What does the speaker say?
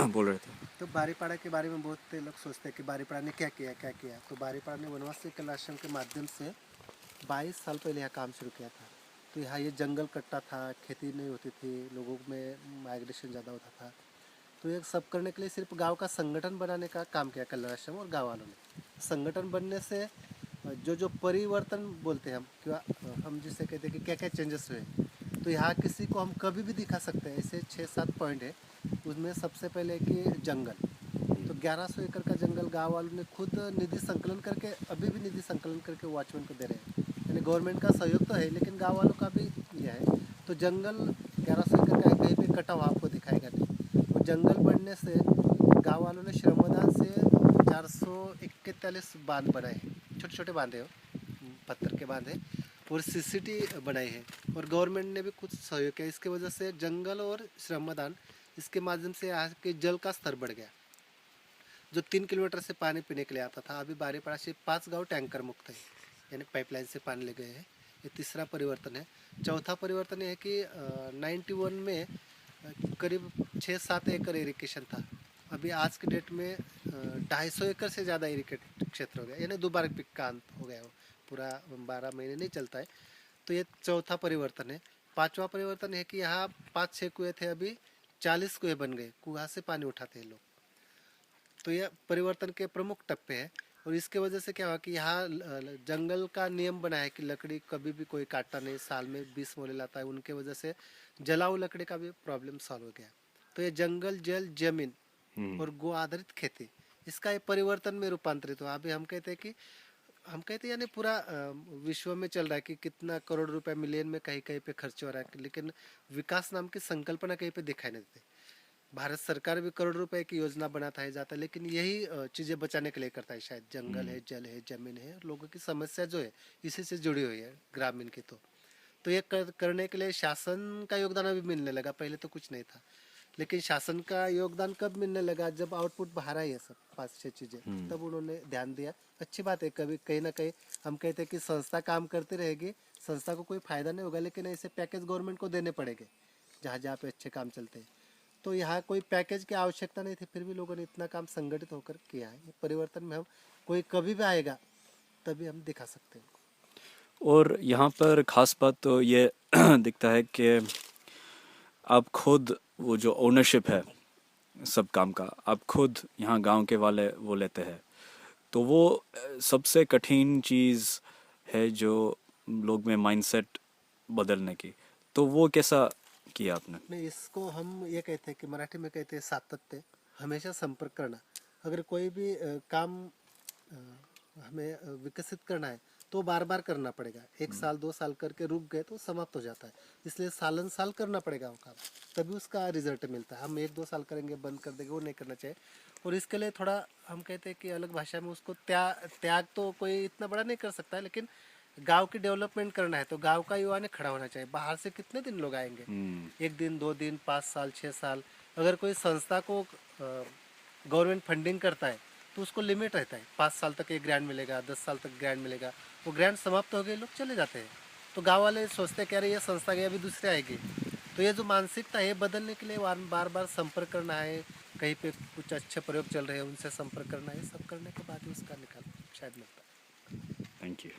बोल रहे थे। तो बारीपाड़ा के बारे में बहुत लोग सोचते हैं कि बारीपाड़ा ने क्या किया क्या किया। तो बारीपाड़ा ने वनवासी कला आश्रम के माध्यम से 22 साल पहले यहाँ काम शुरू किया था। तो यहाँ ये जंगल कट्टा था, खेती नहीं होती थी, लोगों में माइग्रेशन ज़्यादा होता था। तो ये सब करने के लिए सिर्फ गांव का संगठन बनाने का काम किया कल्याण आश्रम और गाँव वालों ने। संगठन बनने से जो जो परिवर्तन बोलते हैं हम, क्या हम जिसे कहते हैं कि क्या क्या चेंजेस हुए, तो यहाँ किसी को हम कभी भी दिखा सकते हैं। ऐसे 6-7 पॉइंट है। उसमें सबसे पहले कि जंगल, तो 1100 एकड़ का जंगल गांव वालों ने खुद निधि संकलन करके, अभी भी निधि संकलन करके वॉचमैन को दे रहे हैं। यानी गवर्नमेंट का सहयोग तो है, लेकिन गांव वालों का भी यह है। तो जंगल 1100 एकड़ का है, कहीं भी कटा हुआ आपको दिखाएगा नहीं। वो जंगल बढ़ने से गाँव वालों ने श्रमदान से 441 बांध बनाए हैं, छोटे छोटे बांधे हो, पत्थर के बांधे, और सीसीटी बनाई है। और गवर्नमेंट ने भी कुछ सहयोग किया। इसके वजह से जंगल और श्रमदान, इसके माध्यम से यहाँ के जल का स्तर बढ़ गया। जो 3 किलोमीटर से पानी पीने के लिए आता था, अभी बारीपाड़ा से 5 गांव टैंकर मुक्त है, यानी पाइपलाइन से पानी ले गए हैं। ये तीसरा परिवर्तन है। चौथा परिवर्तन ये है कि 91 में करीब 6-7 एकड़ इरिगेशन था। अभी आज के डेट में 250 एकड़ से ज़्यादा इरिगेट क्षेत्र हो गया, यानी दोबारा पिक का अंत हो गया हो। पूरा 12 महीने नहीं चलता है। तो ये चौथा परिवर्तन है। पांचवा परिवर्तन है कि यहाँ 5-6 कुएँ थे, अभी 40 कुएँ बन गए, कुआं से पानी उठाते हैं लोग। तो यह परिवर्तन के प्रमुख टप्पे हैं। और इसके वजह से क्या हुआ कि यहाँ जंगल का नियम बना है कि लकड़ी कभी भी कोई काटता नहीं, साल में 20 मोले लाता है। उनके वजह से जलाऊ लकड़ी का भी प्रॉब्लम सॉल्व हो गया। तो ये जंगल, जल, जमीन और गो आधारित खेती, इसका ये परिवर्तन में रूपांतरित हुआ। अभी हम कहते हैं कि यानी पूरा विश्व में चल रहा है कि कितना करोड़ रुपए मिलियन में कहीं कहीं पे खर्च हो रहा है, लेकिन विकास नाम की संकल्पना कहीं पे दिखाई नहीं देती। भारत सरकार भी करोड़ रुपए की योजना बनाता है जाता है, लेकिन यही चीज़ें बचाने के लिए करता है शायद। जंगल है, जल है, जमीन है, लोगों की समस्या जो है इसी से जुड़ी हुई है ग्रामीण की। तो ये करने के लिए शासन का योगदान अभी मिलने लगा, पहले तो कुछ नहीं था। लेकिन शासन का योगदान कब मिलने लगा, जब आउटपुट बाहर आई है सब 5-6 चीज़ें, तब उन्होंने ध्यान दिया। अच्छी बात है। कभी कहीं ना कहीं हम कहते हैं कि संस्था काम करती रहेगी, संस्था को कोई फायदा नहीं होगा, लेकिन ऐसे पैकेज गवर्नमेंट को देने पड़ेंगे जहाँ जहाँ पे अच्छे काम चलते हैं। तो यहाँ कोई पैकेज की आवश्यकता नहीं थी, फिर भी लोगों ने इतना काम संगठित होकर किया है। ये परिवर्तन में हम कोई कभी भी आएगा तभी हम दिखा सकते हैं। और यहाँ पर ख़ास बात तो ये दिखता है कि आप खुद वो जो ओनरशिप है सब काम का, आप खुद यहाँ गांव के वाले वो लेते हैं। तो वो सबसे कठिन चीज़ है जो लोग में माइंडसेट बदलने की। तो वो कैसा किया आपने? नहीं, इसको हम ये कहते हैं कि मराठी में कहते हैं सातत्य, हमेशा संपर्क करना। अगर कोई भी काम अ, हमें विकसित करना है तो बार बार करना पड़ेगा। 1 साल 2 साल करके रुक गए तो समाप्त हो जाता है। इसलिए सालन साल करना पड़ेगा वो काम, तभी उसका रिजल्ट मिलता है। हम 1-2 साल करेंगे बंद कर देंगे, वो नहीं करना चाहिए। और इसके लिए थोड़ा हम कहते हैं कि अलग भाषा में उसको त्याग तो कोई इतना बड़ा नहीं कर सकता है, लेकिन गांव की डेवलपमेंट करना है तो गांव का युवा ने खड़ा होना चाहिए। बाहर से कितने दिन लोग आएंगे, 1 दिन 2 दिन 5 साल 6 साल। अगर कोई संस्था को गवर्नमेंट फंडिंग करता है तो उसको लिमिट रहता है, 5 साल तक एक ग्रांट मिलेगा, 10 साल तक ग्रांट मिलेगा। वो ग्रांट समाप्त हो गए, लोग चले जाते हैं। तो गांव वाले सोचते कह रहे ये संस्था गई, अभी दूसरे आएगी। तो ये जो मानसिकता है बदलने के लिए बार बार संपर्क करना है। कहीं पे कुछ अच्छे प्रयोग चल रहे हैं, उनसे संपर्क करना है। सब करने के बाद ही उसका निकाल शायद मिलता है। Thank you.